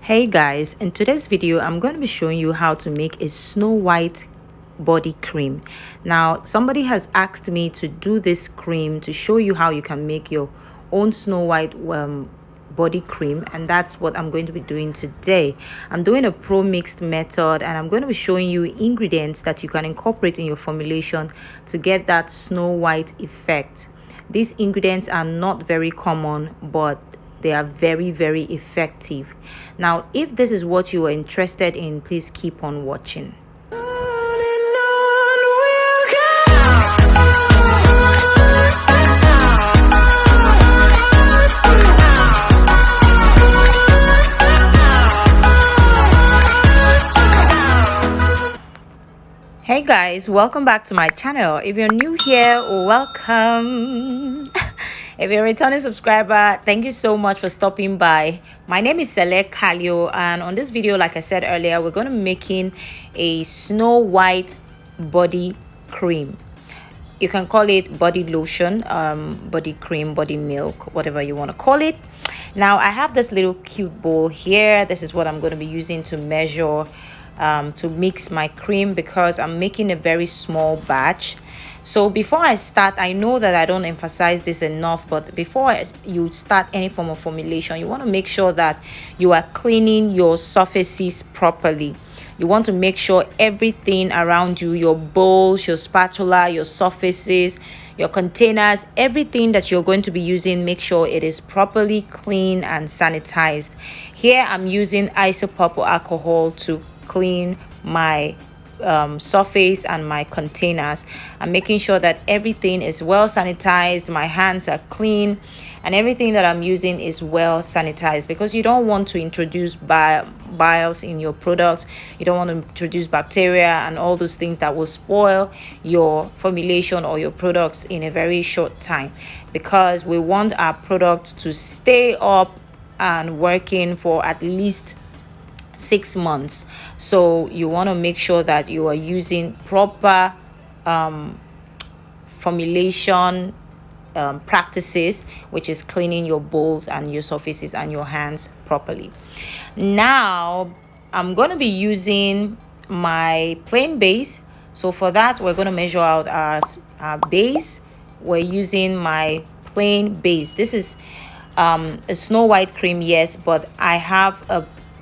Hey guys, in today's video I'm going to be showing you how to make a snow white body cream. Now somebody has asked me to do this cream to show you how you can make your own snow white body cream, and that's what I'm going to be doing today. I'm doing a pro-mixed method, and I'm going to be showing you ingredients that you can incorporate in your formulation to get that snow white effect. These ingredients are not very common, but they are very effective. Now if this is what you are interested in, please keep on watching. Hey guys, welcome back to my channel. If you're new here, welcome. If you're a returning subscriber, thank you so much for stopping by. My name is Select Kalio, and on this video, like I said earlier, we're going to be making a snow white body cream. You can call it body lotion, body cream, body milk, whatever you want to call it. Now I have this little cute bowl here. This is what I'm going to be using to measure to mix my cream, because I'm making a very small batch. So before I start, I know that I don't emphasize this enough, but before you start any form of formulation, you want to make sure that you are cleaning your surfaces properly. You want to make sure everything around you, your bowls, your spatula, your surfaces, your containers, everything that you're going to be using, make sure it is properly clean and sanitized. Here I'm using isopropyl alcohol to clean my surface and my containers. I'm making sure that everything is well sanitized, my hands are clean, and everything that I'm using is well sanitized, because you don't want to introduce biles in your product. You don't want to introduce bacteria and all those things that will spoil your formulation or your products in a very short time, because we want our product to stay up and working for at least 6 months. So you want to make sure that you are using proper formulation practices, which is cleaning your bowls and your surfaces and your hands properly. Now I'm going to be using my plain base. So for that, we're going to measure out our base. We're using my plain base. This is a snow white cream, yes, but I have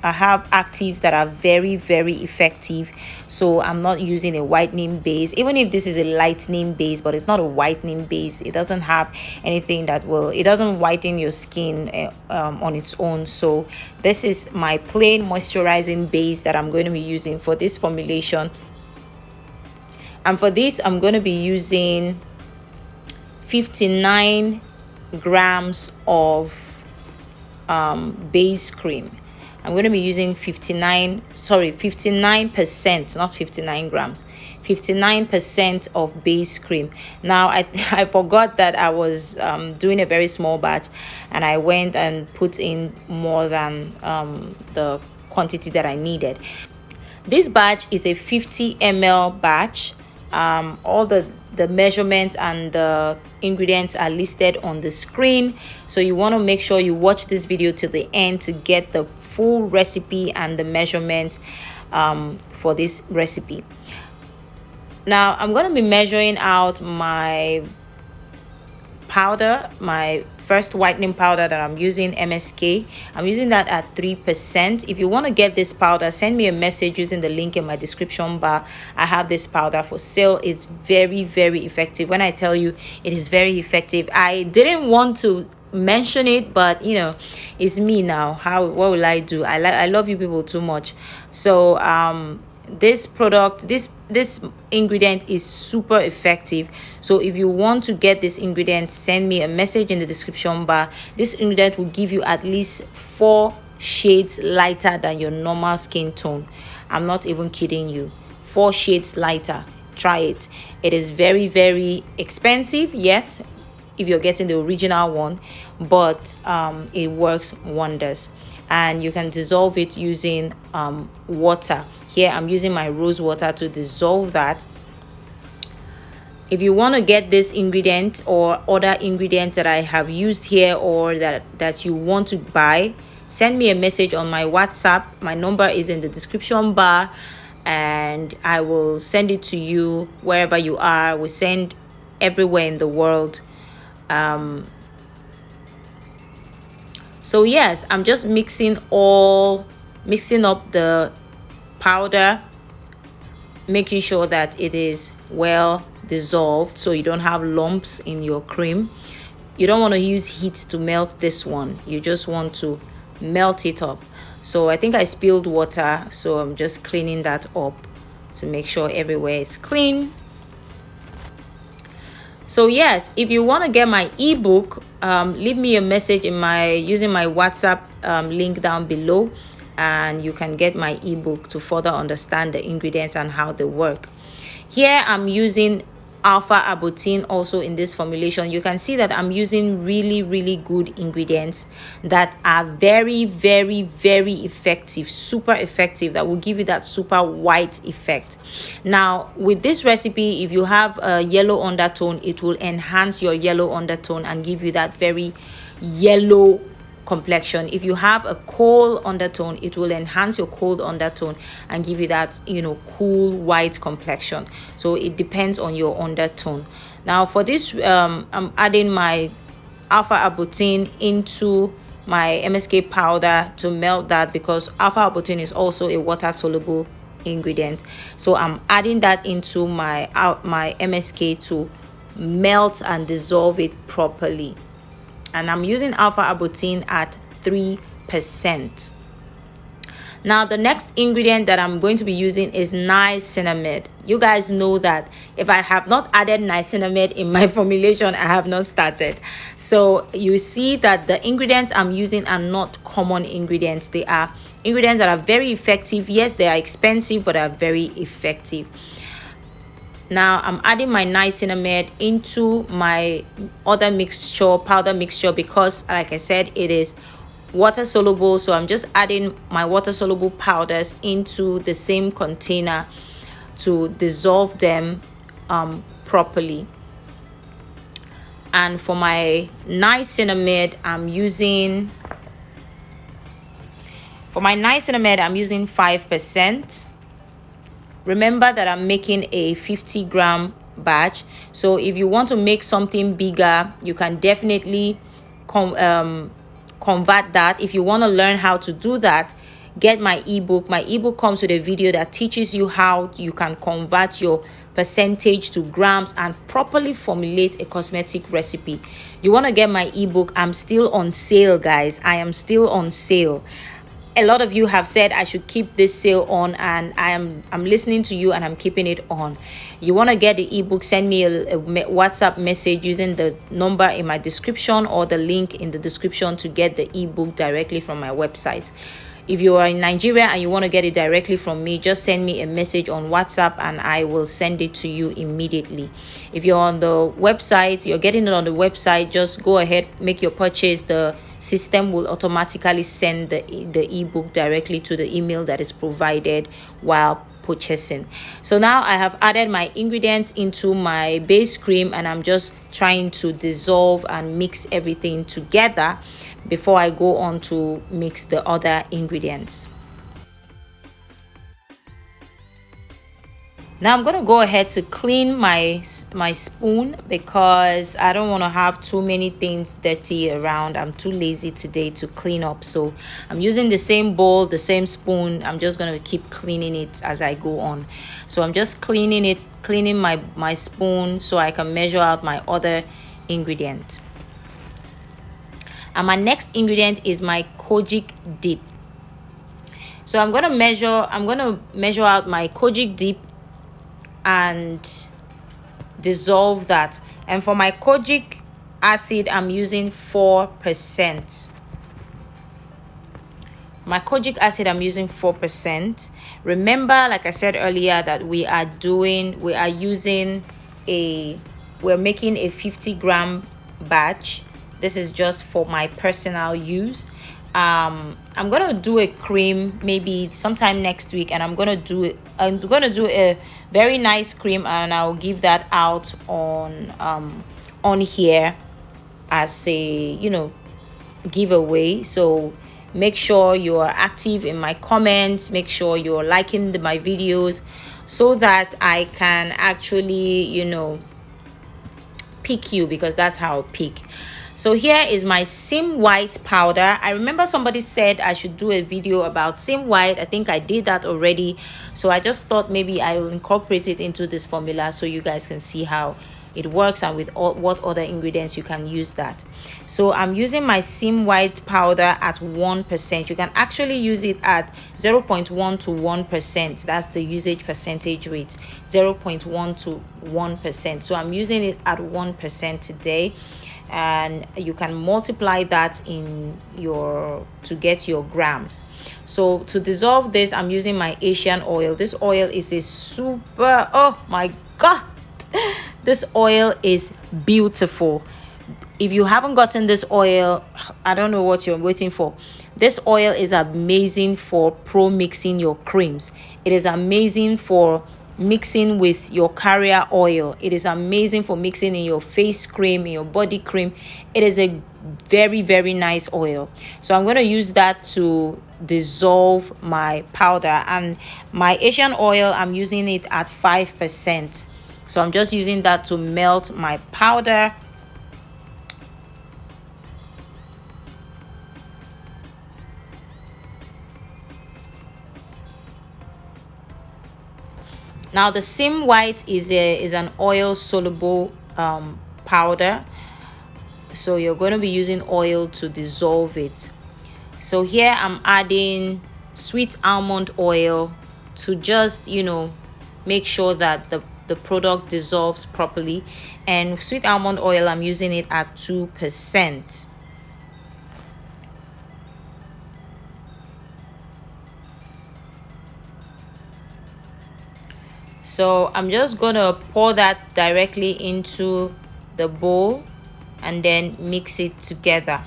actives that are very effective, so I'm not using a whitening base. Even if this is a lightening base, but it's not a whitening base, it doesn't have anything that it doesn't whiten your skin on its own. So this is my plain moisturizing base that I'm going to be using for this formulation. And for this, I'm going to be using 59 grams of base cream. I'm going to be using 59%, not 59 grams, 59% of base cream. Now I forgot that I was doing a very small batch, and I went and put in more than the quantity that I needed. This batch is a 50 ml batch. All the measurements and the ingredients are listed on the screen, so you want to make sure you watch this video to the end to get the full recipe and the measurements for this recipe. Now I'm going to be measuring out my powder, my first whitening powder that I'm using, MSK. I'm using that at 3%. If you want to get this powder, send me a message using the link in my description bar. I have this powder for sale. It's very effective. When I tell you it is very effective, I didn't want to mention it, but you know, it's me now. What will I do? I love you people too much. So this product, this ingredient is super effective. So if you want to get this ingredient, send me a message in the description bar. This ingredient will give you at least 4 shades lighter than your normal skin tone. I'm not even kidding you. 4 shades lighter. Try it. It is very expensive, yes, if you're getting the original one, but it works wonders. And you can dissolve it using water. Here I'm using my rose water to dissolve that. If you want to get this ingredient or other ingredients that I have used here, or that you want to buy, send me a message on my WhatsApp. My number is in the description bar, and I will send it to you wherever you are. We send everywhere in the world. So yes, I'm just mixing up the powder, making sure that it is well dissolved so you don't have lumps in your cream. You don't want to use heat to melt this one. You just want to melt it up. So I think I spilled water, so I'm just cleaning that up to make sure everywhere is clean. So yes, if you want to get my ebook, leave me a message using my WhatsApp link down below, and you can get my ebook to further understand the ingredients and how they work. Here I'm using alpha arbutin also in this formulation. You can see that I'm using really good ingredients that are very effective, super effective, that will give you that super white effect. Now with this recipe, if you have a yellow undertone, it will enhance your yellow undertone and give you that very yellow complexion. If you have a cold undertone, it will enhance your cold undertone and give you that, cool white complexion. So it depends on your undertone. Now for this, I'm adding my alpha arbutin into my MSK powder to melt that, because alpha arbutin is also a water soluble ingredient. So I'm adding that into my MSK to melt and dissolve it properly. And I'm using alpha arbutin at 3%. Now the next ingredient that I'm going to be using is niacinamide. You guys know that if I have not added niacinamide in my formulation, I have not started. So you see that the ingredients I'm using are not common ingredients. They are ingredients that are very effective. Yes, they are expensive, but are very effective. Now I'm adding my niacinamide into my other mixture, powder mixture, because like I said, it is water soluble. So I'm just adding my water soluble powders into the same container to dissolve them properly. And for my niacinamide, I'm using 5%. Remember that I'm making a 50-gram batch, so if you want to make something bigger, you can definitely convert that. If you want to learn how to do that, get my ebook. My ebook comes with a video that teaches you how you can convert your percentage to grams and properly formulate a cosmetic recipe. You want to get my ebook? I'm still on sale, guys. I am still on sale. A lot of you have said I should keep this sale on, and I'm listening to you and I'm keeping it on. You want to get the ebook, send me a WhatsApp message using the number in my description or the link in the description to get the ebook directly from my website. If you are in Nigeria and you want to get it directly from me, just send me a message on WhatsApp and I will send it to you immediately. If you're on the website, you're getting it on the website, just go ahead, make your purchase. The system will automatically send the ebook directly to the email that is provided while purchasing. So now I have added my ingredients into my base cream, and I'm just trying to dissolve and mix everything together before I go on to mix the other ingredients. Now I'm going to go ahead to clean my spoon, because I don't want to have too many things dirty around. I'm too lazy today to clean up. So I'm using the same bowl, the same spoon. I'm just going to keep cleaning it as I go on. So I'm just cleaning my spoon so I can measure out my other ingredient. And my next ingredient is my kojic dip. So I'm going to measure out my kojic dip and dissolve that. And for my kojic acid, I'm using 4%. My kojic acid, I'm using 4%. Remember, like I said earlier, that we're making a 50-gram batch. This is just for my personal use. I'm gonna do a cream maybe sometime next week, and I'm gonna do a very nice cream, and I'll give that out on here as a giveaway. So Make sure you are active in my comments. Make sure you're liking my videos so that I can actually, you know, pick you, because that's how I pick. So here is my sim white powder. I remember somebody said I should do a video about sim white. I think I did that already, so I just thought maybe I will incorporate it into this formula so you guys can see how it works and with what other ingredients you can use that. So I'm using my sim white powder at 1%. You can actually use it at 0.1 to 1%. That's the usage percentage rate, 0.1 to 1%. So I'm using it at 1% today, and you can multiply that in your to get your grams. So to dissolve this, I'm using my Asian oil. This oil is a super, oh my god, this oil is beautiful. If you haven't gotten this oil, I don't know what you're waiting for. This oil is amazing for pro-mixing your creams. It is amazing for mixing with your carrier oil. It is amazing for mixing in your face cream, in your body cream. It is a very, very nice oil. So I'm going to use that to dissolve my powder. And my Asian oil, I'm using it at 5%. So I'm just using that to melt my powder. Now the sim white is an oil soluble powder, so you're going to be using oil to dissolve it. So here I'm adding sweet almond oil to just, you know, make sure that the product dissolves properly. And sweet almond oil, I'm using it at 2%. So I'm just gonna pour that directly into the bowl and then mix it together.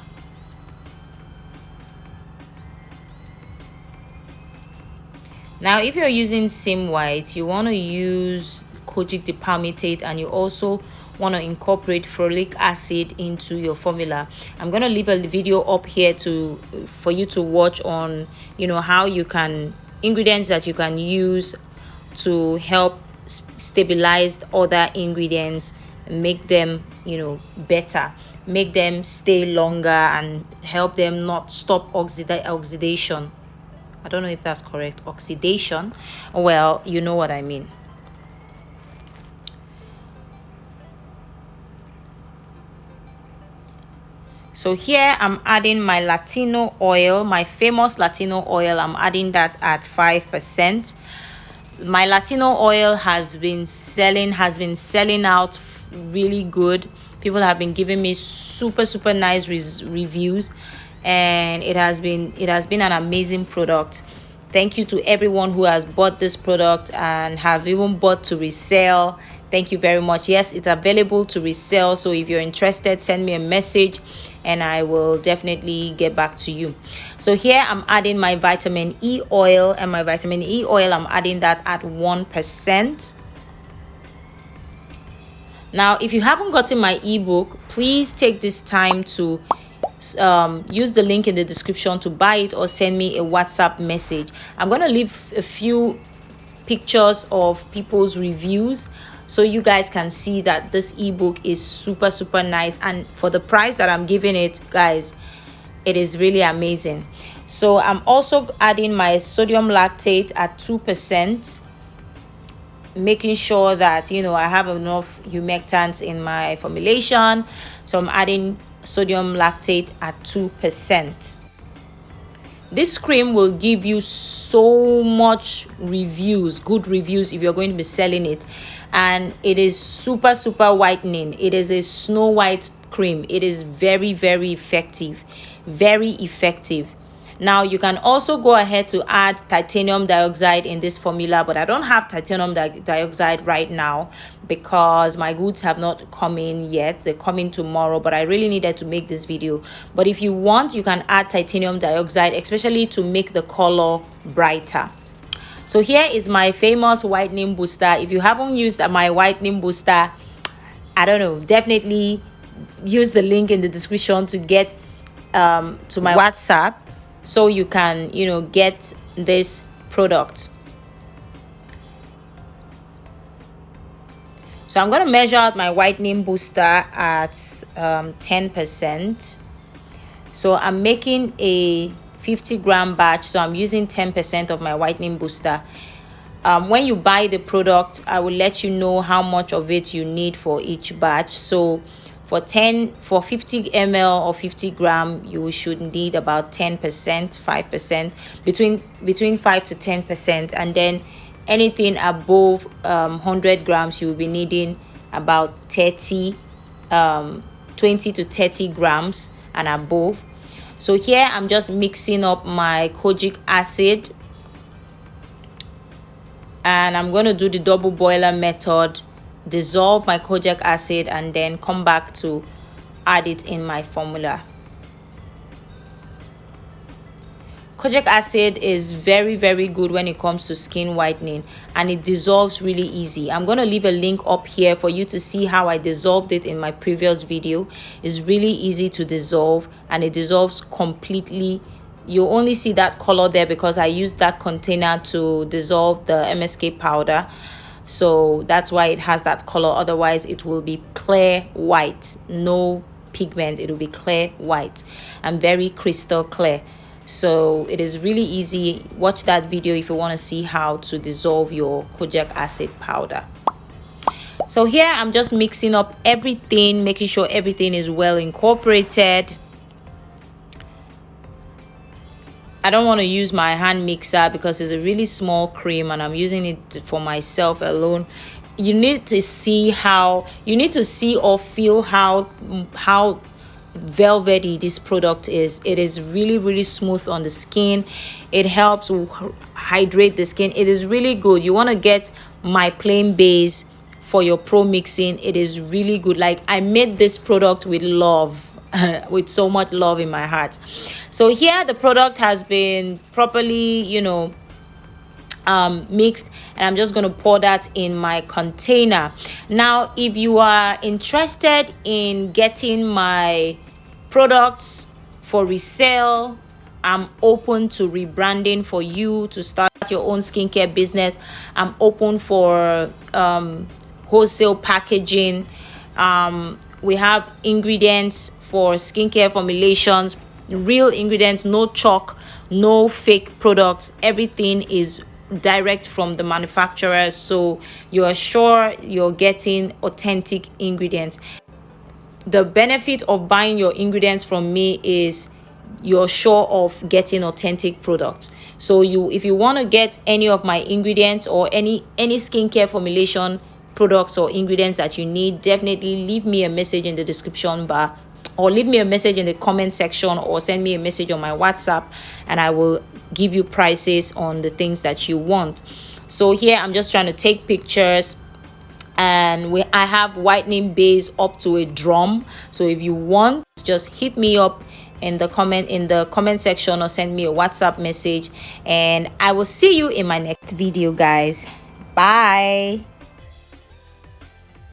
Now if you're using sim white, you want to use kojic dipalmitate, and you also want to incorporate folic acid into your formula. I'm going to leave a video up here for you to watch on, you know, how you can, ingredients that you can use to help stabilize other ingredients, make them, you know, better, make them stay longer, and help them not stop oxidation. I don't know if that's correct, oxidation. Well, you know what I mean. So here I'm adding my Latino oil, my famous Latino oil. I'm adding that at 5%. My Latino oil has been selling out really good. People have been giving me super nice reviews, and it has been an amazing product. Thank you to everyone who has bought this product and have even bought to resell. Thank you very much. Yes, it's available to resell, so if you're interested, send me a message and I will definitely get back to you. So here I'm adding my vitamin E oil, and my vitamin E oil, I'm adding that at 1%. Now if you haven't gotten my ebook, please take this time to use the link in the description to buy it, or send me a WhatsApp message. I'm going to leave a few pictures of people's reviews so you guys can see that this ebook is super nice, and for the price that I'm giving it, guys, it is really amazing. So I'm also adding my sodium lactate at 2%, making sure that, you know, I have enough humectants in my formulation. So I'm adding sodium lactate at 2%. This cream will give you so much reviews, good reviews, if you're going to be selling it. And it is super whitening. It is a snow white cream. It is very effective, very effective. Now you can also go ahead to add titanium dioxide in this formula, but I don't have titanium dioxide right now because my goods have not come in yet. They're coming tomorrow, but I really needed to make this video. But if you want, you can add titanium dioxide, especially to make the color brighter. So here is my famous whitening booster. If you haven't used my whitening booster, I don't know, definitely use the link in the description to get to my WhatsApp. so you can, you know, get this product. So I'm going to measure out my whitening booster at 10%. So I'm making a 50-gram batch, so I'm using 10% of my whitening booster. When you buy the product, I will let you know how much of it you need for each batch. So for 50 ml or 50 gram, you should need about 10%, 5%, between 5 to 10%, and then anything above 100 grams, you will be needing about 20 to 30 grams and above. So here I'm just mixing up my kojic acid, and I'm going to do the double boiler method, dissolve my kojic acid, and then come back to add it in my formula. Kojic acid is very, very good when it comes to skin whitening, and it dissolves really easy. I'm going to leave a link up here for you to see how I dissolved it in my previous video. It's really easy to dissolve, and it dissolves completely. You only see that color there because I used that container to dissolve the MSK powder, so that's why it has that color. Otherwise it will be clear white, no pigment. It will be clear white and very crystal clear. So it is really easy. Watch that video if you want to see how to dissolve your kojic acid powder. So here I'm just mixing up everything, making sure everything is well incorporated. I don't want to use my hand mixer because it's a really small cream and I'm using it for myself alone. You need to see or feel how velvety this product is. It is really, really smooth on the skin. It helps hydrate the skin. It is really good. You want to get my plain base for your pro mixing. It is really good. Like, I made this product with love, with so much love in my heart. So here the product has been properly, you know, mixed, and I'm just going to pour that in my container. Now if you are interested in getting my products for resale, I'm open to rebranding for you to start your own skincare business. I'm open for wholesale packaging. We have ingredients for skincare formulations, real ingredients, no chalk, no fake products. Everything is direct from the manufacturers, so you are sure you're getting authentic ingredients. The benefit of buying your ingredients from me is you're sure of getting authentic products. So if you want to get any of my ingredients or any skincare formulation products or ingredients that you need, definitely leave me a message in the description bar, or leave me a message in the comment section, or send me a message on my WhatsApp, and I will give you prices on the things that you want. So here I'm just trying to take pictures, and I have whitening base up to a drum. So if you want, just hit me up in the comment section, or send me a WhatsApp message, and I will see you in my next video, guys. Bye.